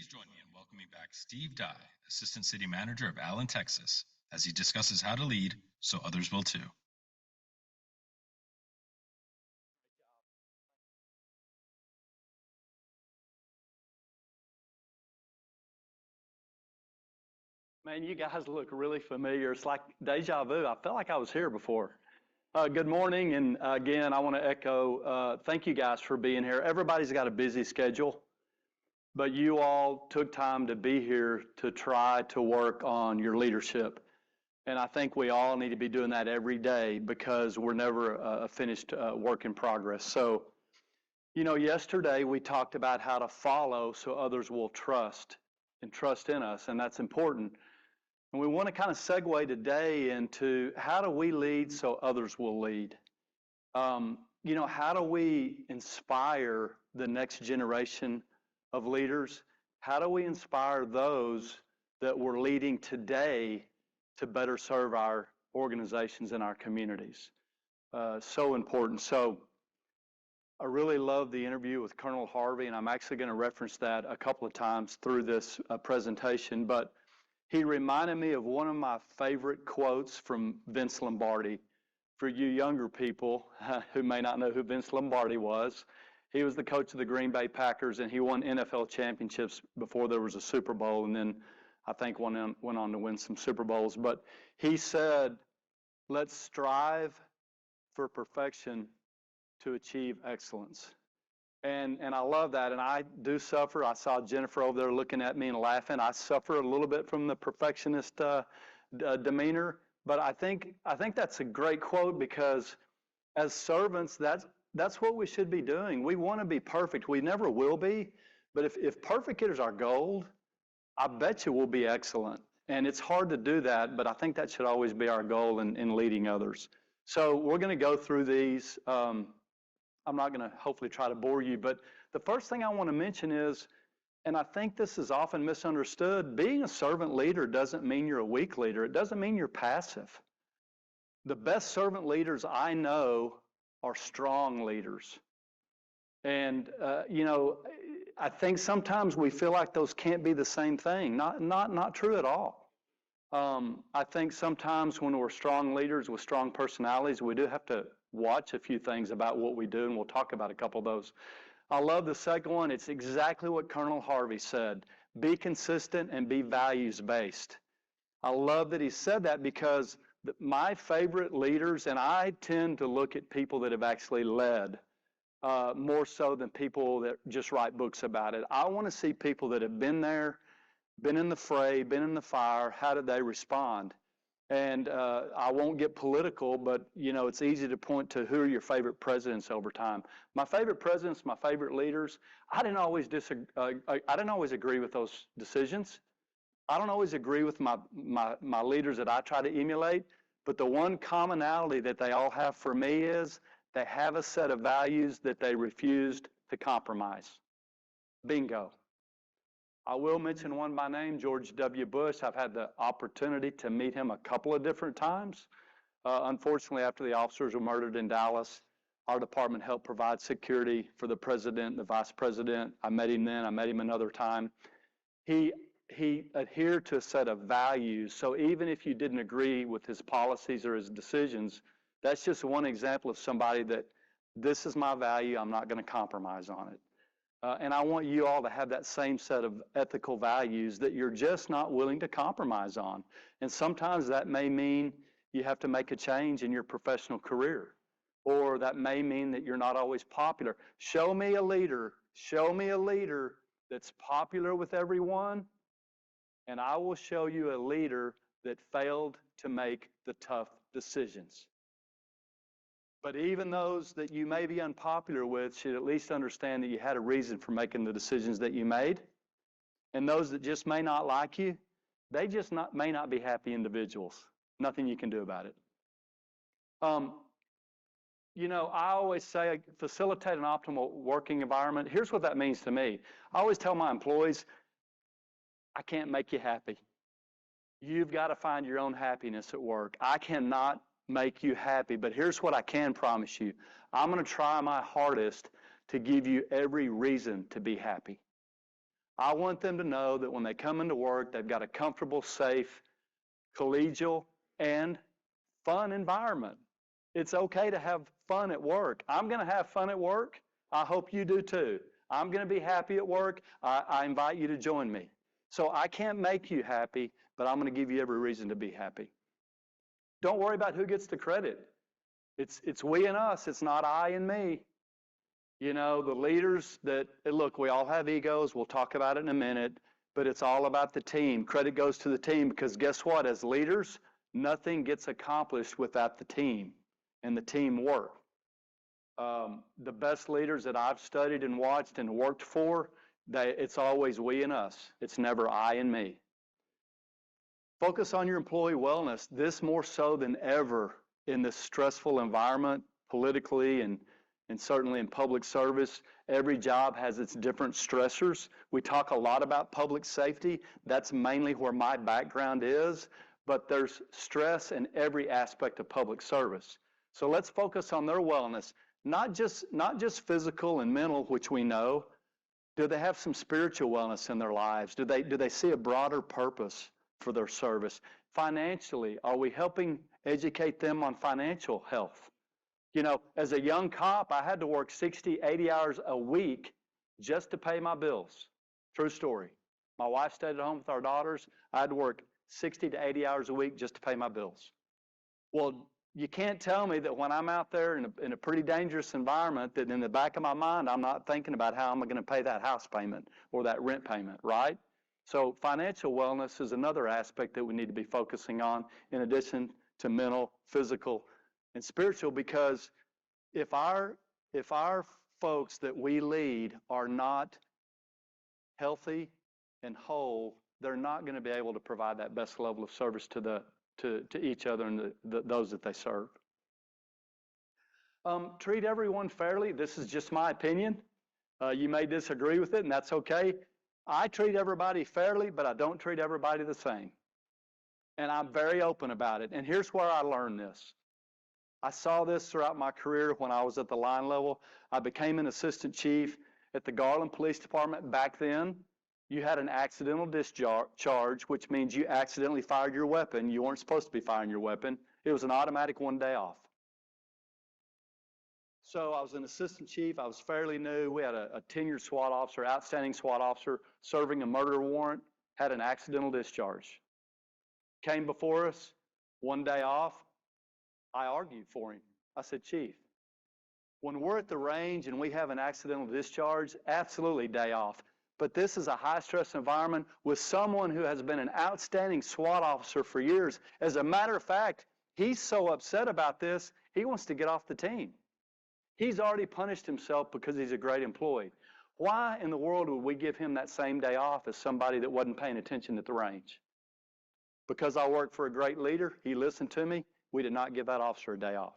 Please join me in welcoming back Steve Dye, Assistant City Manager of Allen, Texas, as he discusses how to lead so others will too. Man, you guys look really familiar. It's like deja vu. I felt like I was here before. Good morning, and again, I want to echo thank you guys for being here. Everybody's got a busy schedule, but you all took time to be here to try to work on your leadership. And I think we all need to be doing that every day because we're never a finished work in progress. So, you know, yesterday we talked about how to follow so others will trust and trust in us, and that's important. And we want to kind of segue today into how do we lead so others will lead? You know, how do we inspire the next generation of leaders? How do we inspire those that we're leading today to better serve our organizations and our communities? So important. So I really love the interview with Colonel Harvey, and I'm actually going to reference that a couple of times through this presentation. But he reminded me of one of my favorite quotes from Vince Lombardi. For you younger people who may not know who Vince Lombardi was, he was the coach of the Green Bay Packers, and he won NFL championships before there was a Super Bowl, and then I think went on to win some Super Bowls. But he said, let's strive for perfection to achieve excellence. And I love that, and I do suffer. I saw Jennifer over there looking at me and laughing. I suffer a little bit from the perfectionist demeanor, but I think that's a great quote because as servants, that's what we should be doing. We want to be perfect. We never will be, but if perfect is our goal, I bet you we'll be excellent. And it's hard to do that, but I think that should always be our goal in leading others. So we're going to go through these. I'm not going to hopefully try to bore you, but the first thing I want to mention is, and I think this is often misunderstood, being a servant leader doesn't mean you're a weak leader. It doesn't mean you're passive. The best servant leaders I know are strong leaders. And, you know, I think sometimes we feel like those can't be the same thing. Not true at all. I think sometimes when we're strong leaders with strong personalities, we do have to watch a few things about what we do, and we'll talk about a couple of those. I love the second one. It's exactly what Colonel Harvey said. Be consistent and be values-based. I love that he said that because my favorite leaders, and I tend to look at people that have actually led more so than people that just write books about it. I want to see people that have been there, been in the fray, been in the fire. How did they respond? And I won't get political, but you know, it's easy to point to who are your favorite presidents over time. My favorite presidents, my favorite leaders, I didn't always agree with those decisions. I don't always agree with my leaders that I try to emulate, but the one commonality that they all have for me is they have a set of values that they refused to compromise. Bingo. I will mention one by name, George W. Bush. I've had the opportunity to meet him a couple of different times. Unfortunately, after the officers were murdered in Dallas, our department helped provide security for the president, the vice president. I met him then. I met him another time. He adhered to a set of values. So even if you didn't agree with his policies or his decisions, that's just one example of somebody that this is my value. I'm not going to compromise on it. And I want you all to have that same set of ethical values that you're just not willing to compromise on. And sometimes that may mean you have to make a change in your professional career, or that may mean that you're not always popular. Show me a leader that's popular with everyone, and I will show you a leader that failed to make the tough decisions. But even those that you may be unpopular with should at least understand that you had a reason for making the decisions that you made. And those that just may not like you, they just may not be happy individuals. Nothing you can do about it. You know, I always say facilitate an optimal working environment. Here's what that means to me. I always tell my employees, I can't make you happy. You've got to find your own happiness at work. I cannot make you happy, but here's what I can promise you. I'm going to try my hardest to give you every reason to be happy. I want them to know that when they come into work, they've got a comfortable, safe, collegial, and fun environment. It's okay to have fun at work. I'm going to have fun at work. I hope you do too. I'm going to be happy at work. I invite you to join me. So I can't make you happy, but I'm going to give you every reason to be happy. Don't worry about who gets the credit. It's we and us. It's not I and me. You know, the leaders that, look, we all have egos. We'll talk about it in a minute, but it's all about the team. Credit goes to the team because guess what? As leaders, nothing gets accomplished without the team and the teamwork. The best leaders that I've studied and watched and worked for, it's always we and us. It's never I and me. Focus on your employee wellness. This more so than ever in this stressful environment, politically and certainly in public service. Every job has its different stressors. We talk a lot about public safety. That's mainly where my background is, but there's stress in every aspect of public service. So let's focus on their wellness, not just physical and mental, which we know. Do they have some spiritual wellness in their lives? Do they see a broader purpose for their service? Financially, are we helping educate them on financial health? You know, as a young cop, I had to work 60, 80 hours a week just to pay my bills. True story. My wife stayed at home with our daughters. I had to work 60 to 80 hours a week just to pay my bills. Well, you can't tell me that when I'm out there in a pretty dangerous environment that in the back of my mind, I'm not thinking about how I'm going to pay that house payment or that rent payment, right? So financial wellness is another aspect that we need to be focusing on in addition to mental, physical, and spiritual, because if our folks that we lead are not healthy and whole, they're not going to be able to provide that best level of service to each other and those that they serve. Treat everyone fairly. This is just my opinion. You may disagree with it, and that's okay. I treat everybody fairly, but I don't treat everybody the same. And I'm very open about it. And here's where I learned this. I saw this throughout my career when I was at the line level. I became an assistant chief at the Garland Police Department. Back then, you had an accidental discharge, which means you accidentally fired your weapon. You weren't supposed to be firing your weapon. It was an automatic 1 day off. So I was an assistant chief. I was fairly new. We had a tenured SWAT officer, outstanding SWAT officer, serving a murder warrant, had an accidental discharge. Came before us, 1 day off. I argued for him. I said, Chief, when we're at the range and we have an accidental discharge, absolutely day off. But this is a high-stress environment with someone who has been an outstanding SWAT officer for years. As a matter of fact, he's so upset about this, he wants to get off the team. He's already punished himself because he's a great employee. Why in the world would we give him that same day off as somebody that wasn't paying attention at the range? Because I worked for a great leader, he listened to me, we did not give that officer a day off.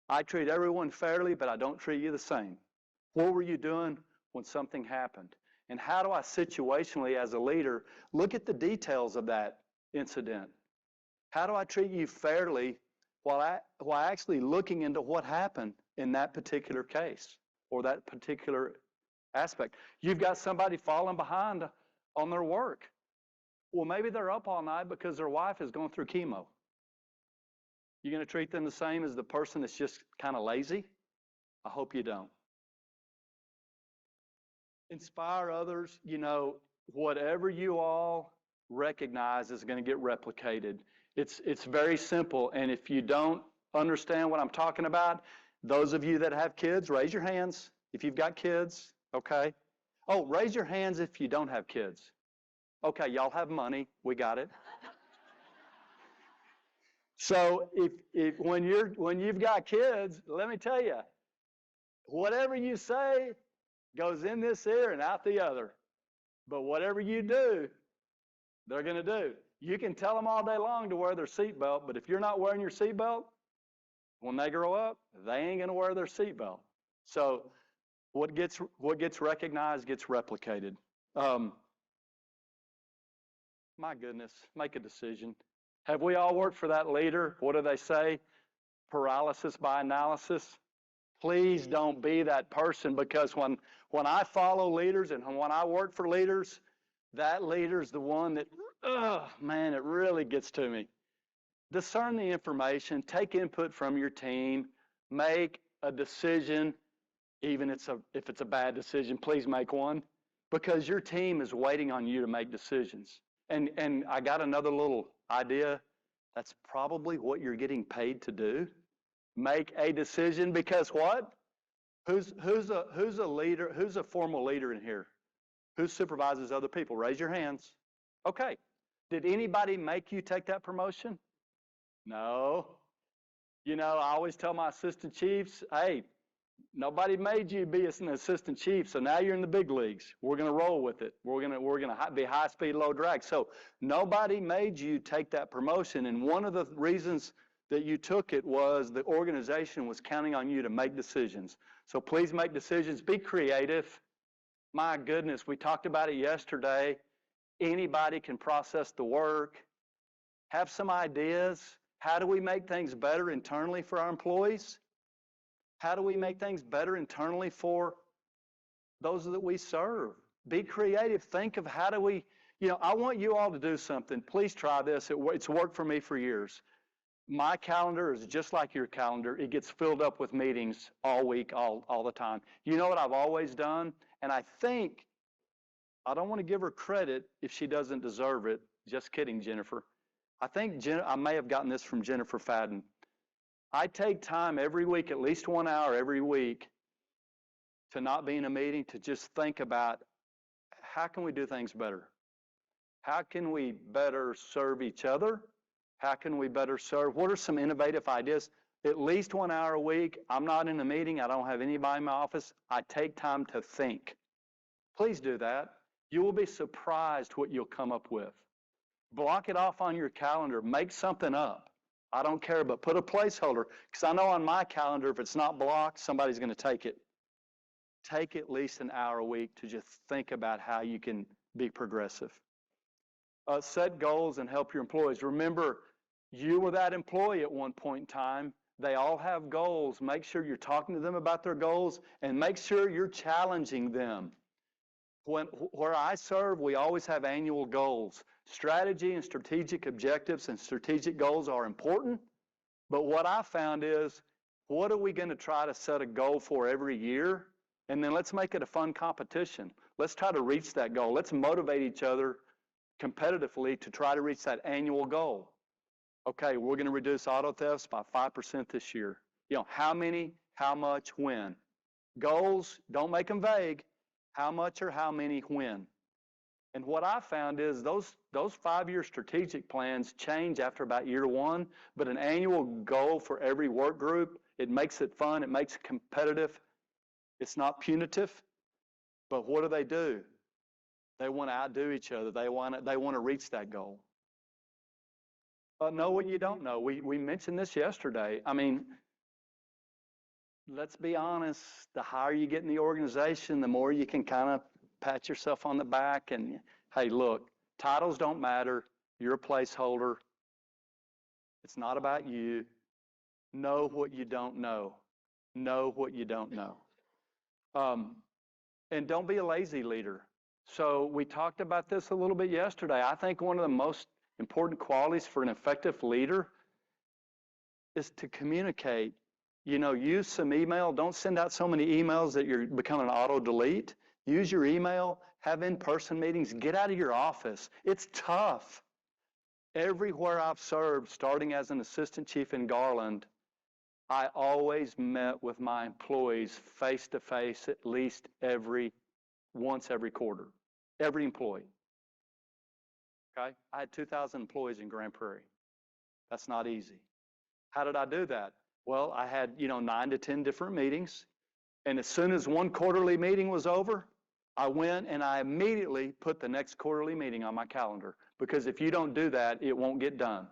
I treat everyone fairly, but I don't treat you the same. What were you doing when something happened? And how do I situationally, as a leader, look at the details of that incident? How do I treat you fairly while actually looking into what happened in that particular case or that particular aspect? You've got somebody falling behind on their work. Well, maybe they're up all night because their wife is going through chemo. You're going to treat them the same as the person that's just kind of lazy? I hope you don't. Inspire others. You know, whatever you all recognize is going to get replicated. It's very simple. And if you don't understand what I'm talking about, those of you that have kids, raise your hands if you've got kids, okay? Oh, raise your hands if you don't have kids. Okay, y'all have money. We got it. So when you've got kids, let me tell you, whatever you say goes in this ear and out the other. But whatever you do, they're going to do. You can tell them all day long to wear their seatbelt, but if you're not wearing your seatbelt, when they grow up, they ain't going to wear their seatbelt. So what gets recognized gets replicated. My goodness, make a decision. Have we all worked for that leader? What do they say? Paralysis by analysis. Please don't be that person, because when I follow leaders and when I work for leaders, That leader's the one that, oh man, it really gets to me. Discern the information, take input from your team, make a decision, even if it's a bad decision, please make one, because your team is waiting on you to make decisions. And I got another little idea. That's probably what you're getting paid to do. Make a decision, because what? Who's a leader? Who's a formal leader in here? Who supervises other people? Raise your hands. Okay. Did anybody make you take that promotion? No. You know, I always tell my assistant chiefs, hey, nobody made you be an assistant chief, so now you're in the big leagues. We're going to roll with it. We're going to be high speed, low drag. So nobody made you take that promotion, and one of the reasons that you took it was the organization was counting on you to make decisions. So please make decisions. Be creative. My goodness, we talked about it yesterday. Anybody can process the work. Have some ideas. How do we make things better internally for our employees? How do we make things better internally for those that we serve? Be creative. Think of how do we, I want you all to do something. Please try this. It's worked for me for years. My calendar is just like your calendar. It gets filled up with meetings all week, all the time. You know what I've always done? And I think, I don't want to give her credit if she doesn't deserve it. Just kidding, Jennifer. I think I may have gotten this from Jennifer Fadden. I take time every week, at least 1 hour every week, to not be in a meeting, to just think about how can we do things better? How can we better serve each other? How can we better serve? What are some innovative ideas? At least 1 hour a week. I'm not in a meeting. I don't have anybody in my office. I take time to think. Please do that. You will be surprised what you'll come up with. Block it off on your calendar. Make something up. I don't care, but put a placeholder, because I know on my calendar, if it's not blocked, somebody's going to take it. Take at least an hour a week to just think about how you can be progressive. Set goals and help your employees. Remember, you were that employee at one point in time. They all have goals. Make sure you're talking to them about their goals, and make sure you're challenging them. Where I serve, we always have annual goals. Strategy and strategic objectives and strategic goals are important, but what I found is, what are we going to try to set a goal for every year? And then let's make it a fun competition. Let's try to reach that goal. Let's motivate each other competitively to try to reach that annual goal. Okay, we're going to reduce auto thefts by 5% this year. How many, how much, when? Goals, don't make them vague. How much or how many, when? And what I found is those 5-year strategic plans change after about year 1, but an annual goal for every work group, it makes it fun, it makes it competitive. It's not punitive, but what do? They want to outdo each other. They want to reach that goal. Know what you don't know. We mentioned this yesterday. I mean, let's be honest, the higher you get in the organization, the more you can kind of pat yourself on the back and, hey, look, titles don't matter. You're a placeholder. It's not about you. Know what you don't know. Know what you don't know. And don't be a lazy leader. So we talked about this a little bit yesterday. I think one of the most important qualities for an effective leader is to communicate. Use some email. Don't send out so many emails that you're becoming an auto-delete. Use your email. Have in-person meetings. Get out of your office. It's tough. Everywhere I've served, starting as an assistant chief in Garland, I always met with my employees face-to-face at least once every quarter. Every employee. Okay? I had 2,000 employees in Grand Prairie. That's not easy. How did I do that? Well, I had, 9 to 10 different meetings. And as soon as one quarterly meeting was over, I went and I immediately put the next quarterly meeting on my calendar. Because if you don't do that, it won't get done.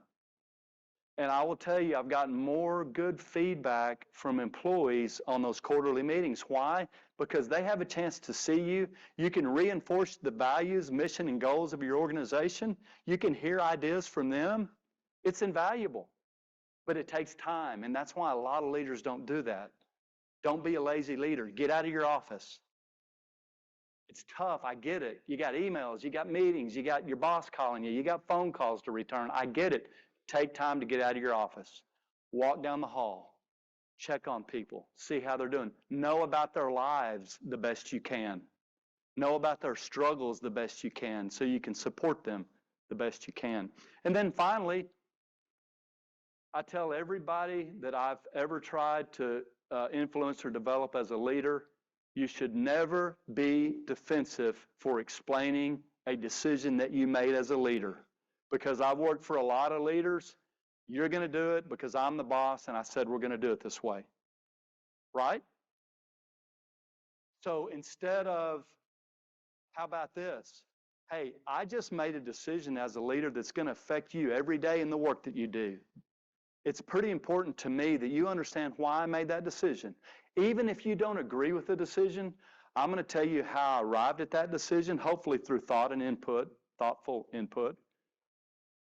And I will tell you, I've gotten more good feedback from employees on those quarterly meetings. Why? Because they have a chance to see you. You can reinforce the values, mission, and goals of your organization. You can hear ideas from them. It's invaluable. But it takes time, and that's why a lot of leaders don't do that. Don't be a lazy leader. Get out of your office. It's tough. I get it. You got emails, you got meetings, you got your boss calling you, you got phone calls to return. I get it. Take time to get out of your office. Walk down the hall. Check on people. See how they're doing. Know about their lives the best you can. Know about their struggles the best you can so you can support them the best you can. And then finally, I tell everybody that I've ever tried to influence or develop as a leader, you should never be defensive for explaining a decision that you made as a leader. Because I've worked for a lot of leaders, you're going to do it because I'm the boss and I said we're going to do it this way. Right? So instead of, how about this? Hey, I just made a decision as a leader that's going to affect you every day in the work that you do. It's pretty important to me that you understand why I made that decision. Even if you don't agree with the decision, I'm going to tell you how I arrived at that decision, hopefully through thought and input, thoughtful input.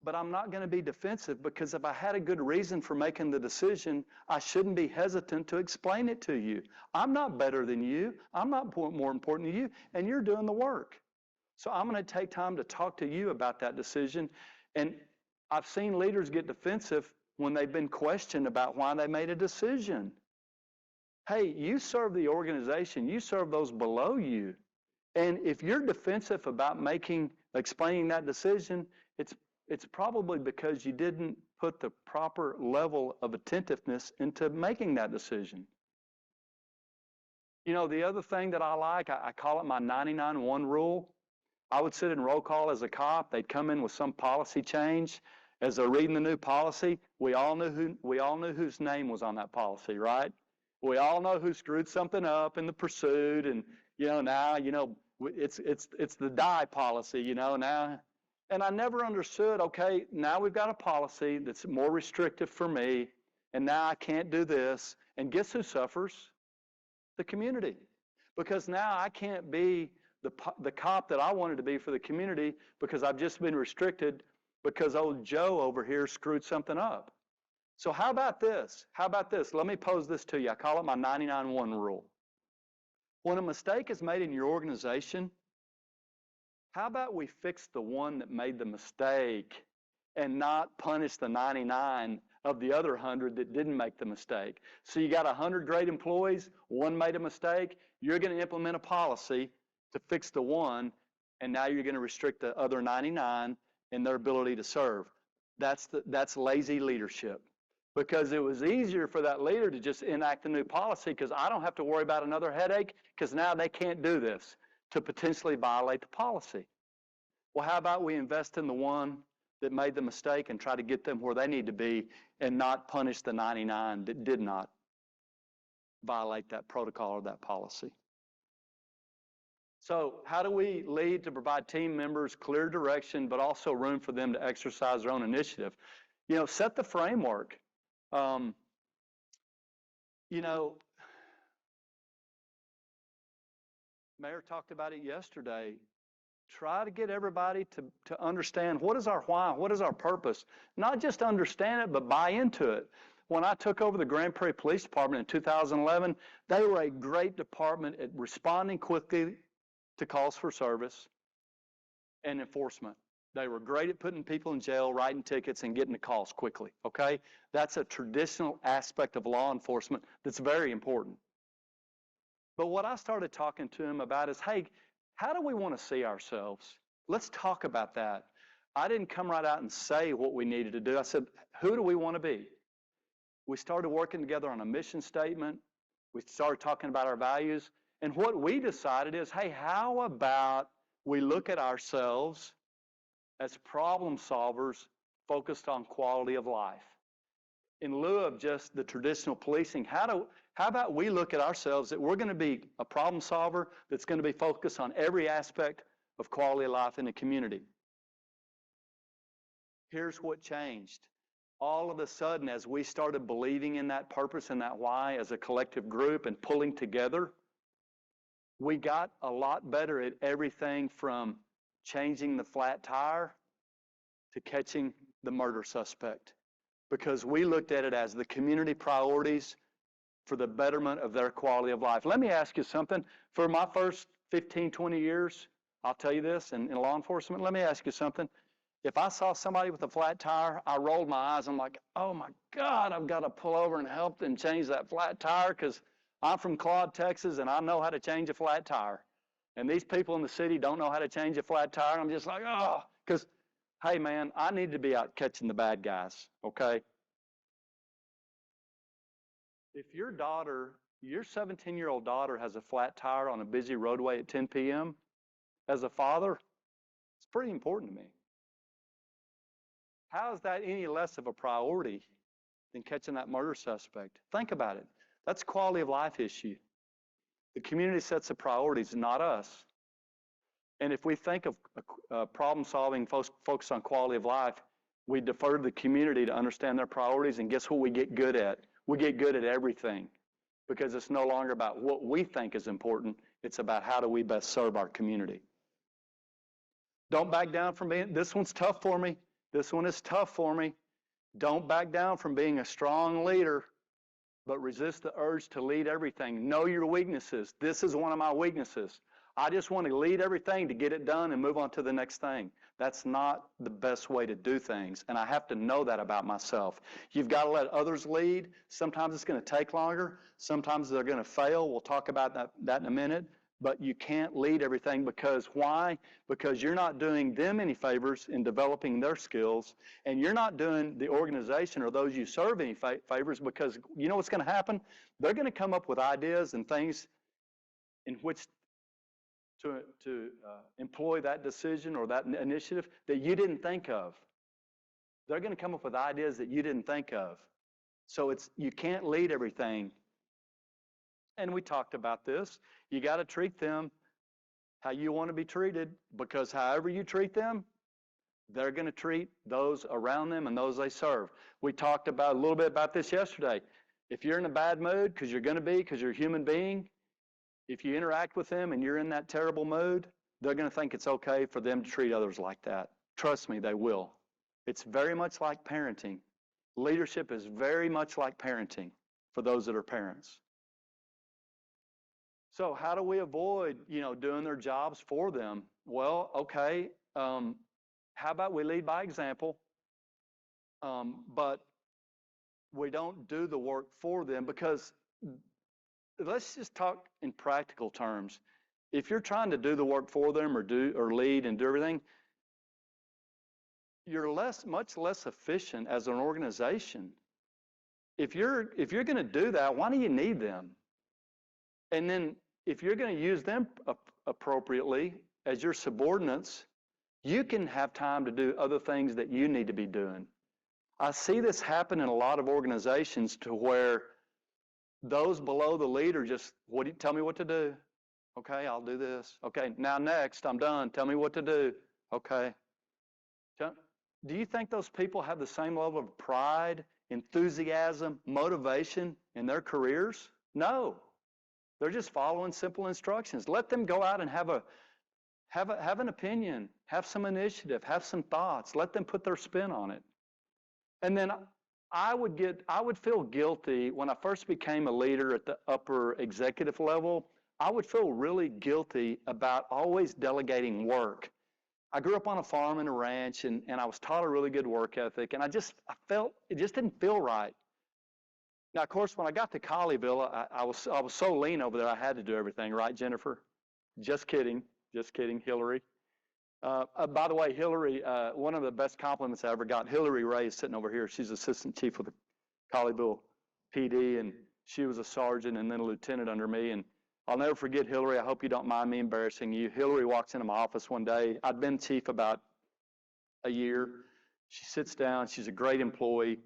But I'm not going to be defensive because if I had a good reason for making the decision, I shouldn't be hesitant to explain it to you. I'm not better than you. I'm not more important than you, and you're doing the work. So I'm going to take time to talk to you about that decision. And I've seen leaders get defensive when they've been questioned about why they made a decision. Hey, you serve the organization. You serve those below you. And if you're defensive about explaining that decision, it's probably because you didn't put the proper level of attentiveness into making that decision. You know, the other thing that I like, I call it my 99-1 rule. I would sit in roll call as a cop. They'd come in with some policy change. As they're reading the new policy, we all knew whose name was on that policy, right? We all know who screwed something up in the pursuit, and now it's the die policy, now. And I never understood. Okay, now we've got a policy that's more restrictive for me, and now I can't do this. And guess who suffers? The community, because now I can't be the cop that I wanted to be for the community because I've just been restricted because old Joe over here screwed something up. So how about this? Let me pose this to you. I call it my 99-1 rule. When a mistake is made in your organization, how about we fix the one that made the mistake and not punish the 99 of the other 100 that didn't make the mistake? So you got 100 great employees, one made a mistake, you're going to implement a policy to fix the one, and now you're going to restrict the other 99 in their ability to serve. That's lazy leadership. Because it was easier for that leader to just enact a new policy because I don't have to worry about another headache because now they can't do this to potentially violate the policy. Well, how about we invest in the one that made the mistake and try to get them where they need to be and not punish the 99 that did not violate that protocol or that policy? So how do we lead to provide team members clear direction, but also room for them to exercise their own initiative? Set the framework. Mayor talked about it yesterday. Try to get everybody to understand what is our why, what is our purpose. Not just understand it, but buy into it. When I took over the Grand Prairie Police Department in 2011, they were a great department at responding quickly to calls for service and enforcement. They were great at putting people in jail, writing tickets, and getting the calls quickly, okay? That's a traditional aspect of law enforcement that's very important. But what I started talking to him about is, hey, how do we want to see ourselves? Let's talk about that. I didn't come right out and say what we needed to do. I said, who do we want to be? We started working together on a mission statement. We started talking about our values. And what we decided is, hey, how about we look at ourselves as problem solvers focused on quality of life? In lieu of just the traditional policing, how about we look at ourselves that we're going to be a problem solver that's going to be focused on every aspect of quality of life in the community? Here's what changed. All of a sudden, as we started believing in that purpose and that why as a collective group and pulling together, we got a lot better at everything from changing the flat tire to catching the murder suspect, because we looked at it as the community priorities for the betterment of their quality of life. Let me ask you something. For my first 15, 20 years, I'll tell you this, in law enforcement, let me ask you something. If I saw somebody with a flat tire, I rolled my eyes. I'm like, oh my God, I've got to pull over and help them change that flat tire because I'm from Claude, Texas, and I know how to change a flat tire. And these people in the city don't know how to change a flat tire. I'm just like, oh, because, hey, man, I need to be out catching the bad guys, okay? If your 17-year-old daughter has a flat tire on a busy roadway at 10 p.m., as a father, it's pretty important to me. How is that any less of a priority than catching that murder suspect? Think about it. That's a quality of life issue. The community sets the priorities, not us. And if we think of problem solving focused on quality of life, we defer to the community to understand their priorities, and guess what we get good at? We get good at everything because it's no longer about what we think is important. It's about how do we best serve our community. Don't back down from being, this one's tough for me. This one is tough for me. Don't back down from being a strong leader, but resist the urge to lead everything. Know your weaknesses. This is one of my weaknesses. I just want to lead everything to get it done and move on to the next thing. That's not the best way to do things, and I have to know that about myself. You've got to let others lead. Sometimes it's going to take longer. Sometimes they're going to fail. We'll talk about that in a minute. But you can't lead everything because why? Because you're not doing them any favors in developing their skills, and you're not doing the organization or those you serve any favors because you know what's going to happen? They're going to come up with ideas and things in which to employ that decision or that initiative that you didn't think of. They're going to come up with ideas that you didn't think of. So you can't lead everything. And we talked about this. You got to treat them how you want to be treated because however you treat them, they're going to treat those around them and those they serve. We talked about a little bit about this yesterday. If you're in a bad mood, because you're going to be, because you're a human being, if you interact with them and you're in that terrible mood, they're going to think it's okay for them to treat others like that. Trust me, they will. It's very much like parenting. Leadership is very much like parenting for those that are parents. So how do we avoid, doing their jobs for them? Well, okay, how about we lead by example, but we don't do the work for them because let's just talk in practical terms. If you're trying to do the work for them or lead and do everything, you're much less efficient as an organization. If you're going to do that, why do you need them? And then if you're going to use them appropriately as your subordinates, you can have time to do other things that you need to be doing. I see this happen in a lot of organizations to where those below the leader just, tell me what to do. Okay, I'll do this. Okay, now next, I'm done. Tell me what to do. Okay. Do you think those people have the same level of pride, enthusiasm, motivation in their careers? No. They're just following simple instructions. Let them go out and have an opinion, have some initiative, have some thoughts. Let them put their spin on it. And then I would feel guilty when I first became a leader at the upper executive level. I would feel really guilty about always delegating work. I grew up on a farm and a ranch, and I was taught a really good work ethic, and I felt it just didn't feel right. Now, of course, when I got to Colleyville, I was so lean over there, I had to do everything, right, Jennifer? Just kidding, Hillary. By the way, Hillary, one of the best compliments I ever got, Hillary Ray is sitting over here. She's assistant chief of the Colleyville PD, and she was a sergeant and then a lieutenant under me. And I'll never forget Hillary. I hope you don't mind me embarrassing you. Hillary walks into my office one day. I'd been chief about a year. She sits down. She's a great employee.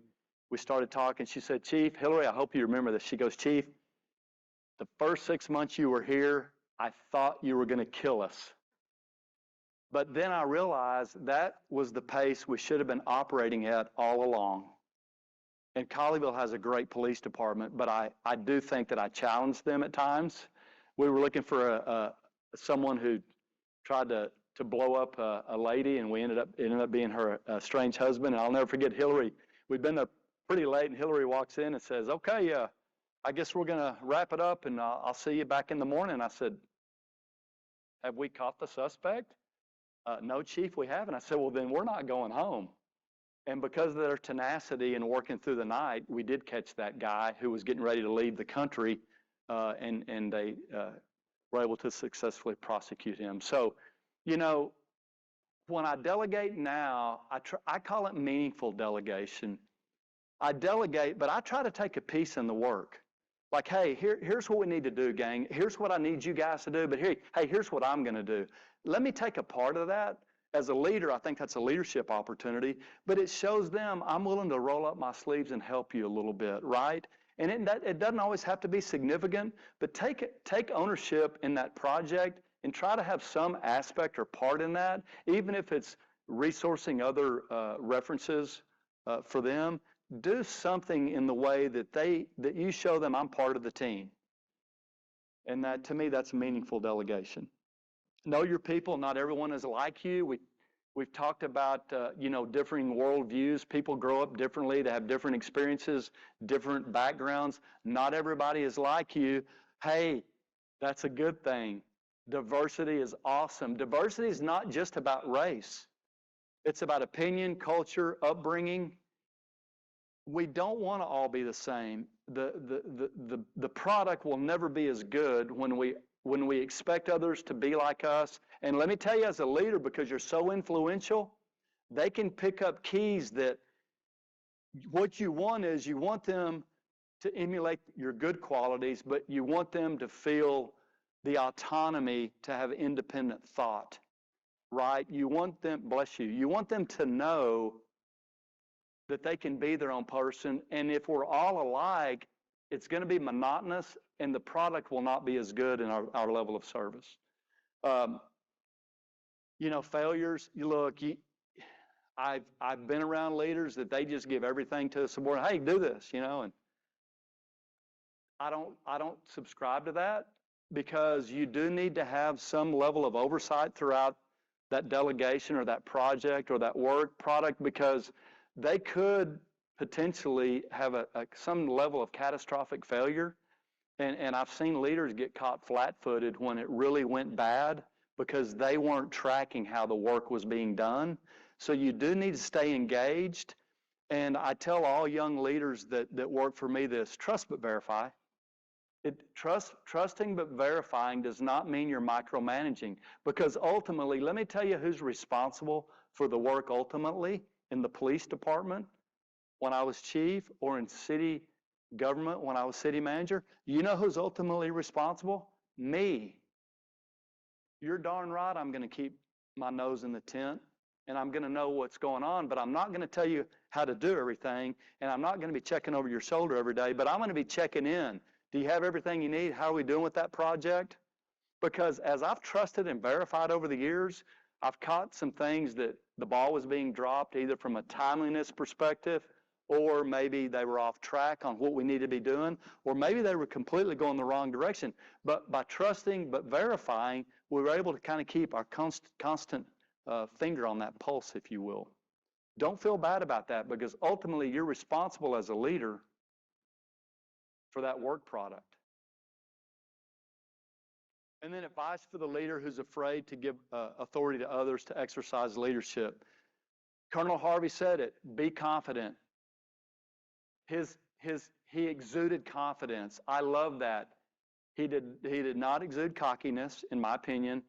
We started talking. She said, Chief, Hillary, I hope you remember this. She goes, Chief, the first 6 months you were here, I thought you were going to kill us. But then I realized that was the pace we should have been operating at all along. And Colleyville has a great police department, but I do think that I challenged them at times. We were looking for someone who tried to blow up a lady, and it ended up being her estranged husband. And I'll never forget Hillary. We'd been there pretty late, and Hillary walks in and says, okay, I guess we're going to wrap it up, and I'll see you back in the morning. I said, Have we caught the suspect? No, Chief, we haven't. I said, well, then we're not going home. And because of their tenacity and working through the night, we did catch that guy who was getting ready to leave the country, and they were able to successfully prosecute him. So, you know, when I delegate now, I call it meaningful delegation. I delegate, but I try to take a piece in the work. Like, hey, here's what we need to do, gang. Here's what I need you guys to do, but here's what I'm going to do. Let me take a part of that. As a leader, I think that's a leadership opportunity, but it shows them I'm willing to roll up my sleeves and help you a little bit, right? And it doesn't always have to be significant, but take ownership in that project and try to have some aspect or part in that, even if it's resourcing other references for them. Do something in the way that you show them I'm part of the team. And that, to me, that's meaningful delegation. Know your people. Not everyone is like you. We've talked about differing worldviews. People grow up differently. They have different experiences, different backgrounds. Not everybody is like you. Hey, that's a good thing. Diversity is awesome. Diversity is not just about race. It's about opinion, culture, upbringing. We don't want to all be the same. The product will never be as good when we expect others to be like us. And let me tell you, as a leader, because you're so influential, they can pick up keys that what you want is you want them to emulate your good qualities, but you want them to feel the autonomy to have independent thought, right? You want them, bless you, you want them to know that they can be their own person. And if we're all alike, it's going to be monotonous and the product will not be as good in our level of service. Failures, I've been around leaders that they just give everything to a subordinate. Hey, do this, and I don't subscribe to that, because you do need to have some level of oversight throughout that delegation or that project or that work product, because they could potentially have some level of catastrophic failure. And I've seen leaders get caught flat-footed when it really went bad because they weren't tracking how the work was being done. So you do need to stay engaged. And I tell all young leaders that work for me this: trust but verify. Trusting but verifying does not mean you're micromanaging, because ultimately, let me tell you who's responsible for the work ultimately in the police department when I was chief, or in city government when I was city manager. You know who's ultimately responsible? Me. You're darn right I'm going to keep my nose in the tent, and I'm going to know what's going on, but I'm not going to tell you how to do everything, and I'm not going to be checking over your shoulder every day, but I'm going to be checking in. Do you have everything you need? How are we doing with that project? Because as I've trusted and verified over the years, I've caught some things that the ball was being dropped either from a timeliness perspective, or maybe they were off track on what we need to be doing, or maybe they were completely going the wrong direction. But by trusting but verifying, we were able to kind of keep our constant finger on that pulse, if you will. Don't feel bad about that, because ultimately you're responsible as a leader for that work product. And then advice for the leader who's afraid to give authority to others to exercise leadership. Colonel Harvey said it: be confident. He exuded confidence. I love that. He did not exude cockiness, in my opinion.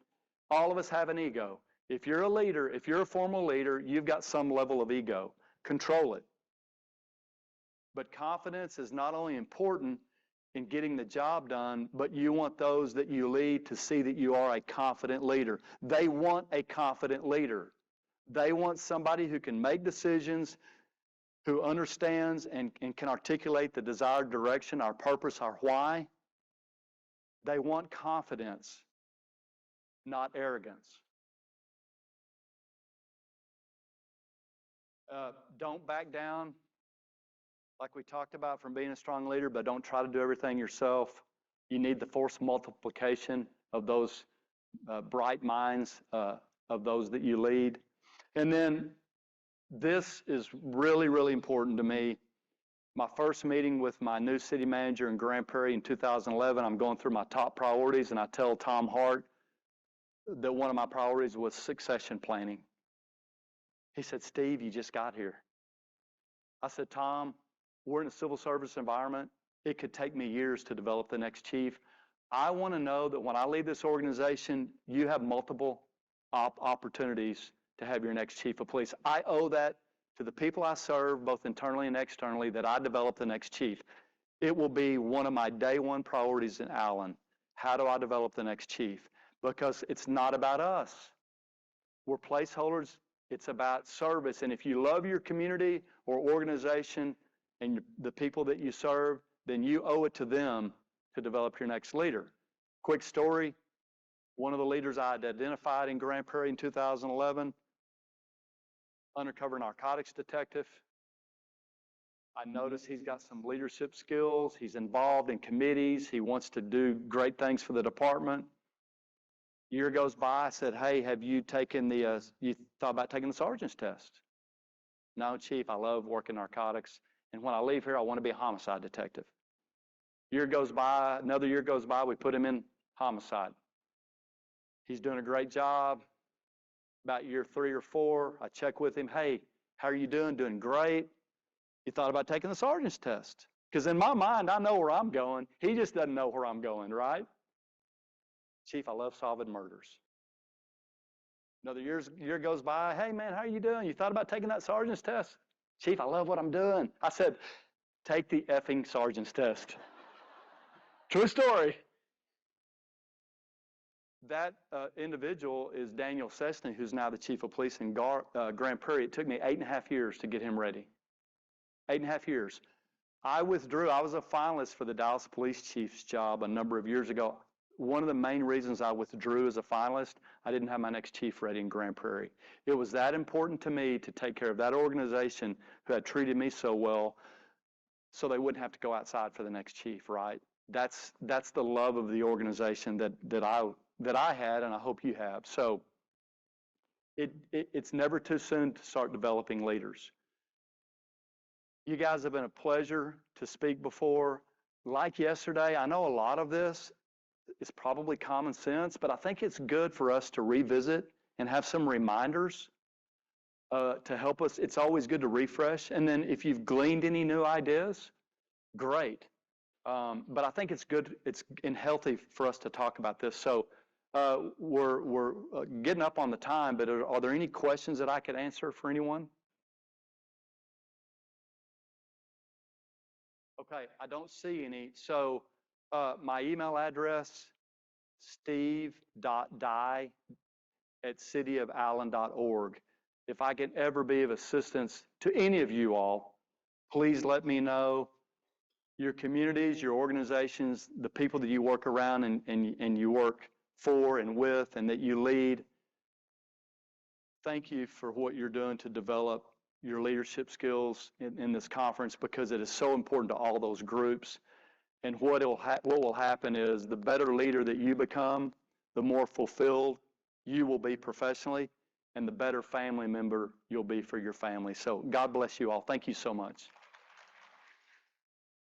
All of us have an ego. If you're a leader, if you're a formal leader, you've got some level of ego. Control it. But confidence is not only important in getting the job done, but you want those that you lead to see that you are a confident leader. They want a confident leader. They want somebody who can make decisions, who understands and can articulate the desired direction, our purpose, our why. They want confidence, not arrogance. Don't back down, like we talked about, from being a strong leader, but don't try to do everything yourself. You need the force multiplication of those bright minds of those that you lead. And then this is really, really important to me. My first meeting with my new city manager in Grand Prairie in 2011, I'm going through my top priorities, and I tell Tom Hart, that one of my priorities was succession planning. He said, Steve, you just got here. I said, Tom, we're in a civil service environment. It could take me years to develop the next chief. I want to know that when I leave this organization, you have multiple opportunities to have your next chief of police. I owe that to the people I serve, both internally and externally, that I develop the next chief. It will be one of my day one priorities in Allen. How do I develop the next chief? Because it's not about us. We're placeholders. It's about service. And if you love your community or organization and the people that you serve, then you owe it to them to develop your next leader. Quick story. One of the leaders I had identified in Grand Prairie in 2011, undercover narcotics detective. I noticed he's got some leadership skills. He's involved in committees. He wants to do great things for the department. Year goes by, I said, hey, have you taken you thought about taking the sergeant's test? No, Chief, I love working narcotics. And when I leave here, I want to be a homicide detective. Year goes by, another year goes by, we put him in homicide. He's doing a great job. About year 3 or 4, I check with him, hey, how are you doing? Doing great. You thought about taking the sergeant's test? Because in my mind, I know where I'm going. He just doesn't know where I'm going, right? Chief, I love solving murders. Another year goes by. Hey, man, how are you doing? You thought about taking that sergeant's test? Chief, I love what I'm doing. I said, take the effing sergeant's test. True story. That individual is Daniel Sesney, who's now the chief of police in Grand Prairie. It took me 8.5 years to get him ready. 8.5 years. I withdrew. I was a finalist for the Dallas Police Chief's job a number of years ago. One of the main reasons I withdrew as a finalist, I didn't have my next chief ready in Grand Prairie. It was that important to me to take care of that organization who had treated me so well so they wouldn't have to go outside for the next chief, right? That's the love of the organization that I had, and I hope you have. So it's never too soon to start developing leaders. You guys have been a pleasure to speak before. Like yesterday, I know a lot of this is probably common sense, but I think it's good for us to revisit and have some reminders to help us. It's always good to refresh. And then if you've gleaned any new ideas, great. But I think it's good, it's healthy for us to talk about this. So we're getting up on the time, but are there any questions that I could answer for anyone? Okay, I don't see any. So my email address, steve.dye@cityofallen.org. If I can ever be of assistance to any of you all, please let me know. Your communities, your organizations, the people that you work around and you work for and with and that you lead, thank you for what you're doing to develop your leadership skills in this conference, because it is so important to all those groups. And what will happen is the better leader that you become, the more fulfilled you will be professionally, and the better family member you'll be for your family. So God bless you all. Thank you so much.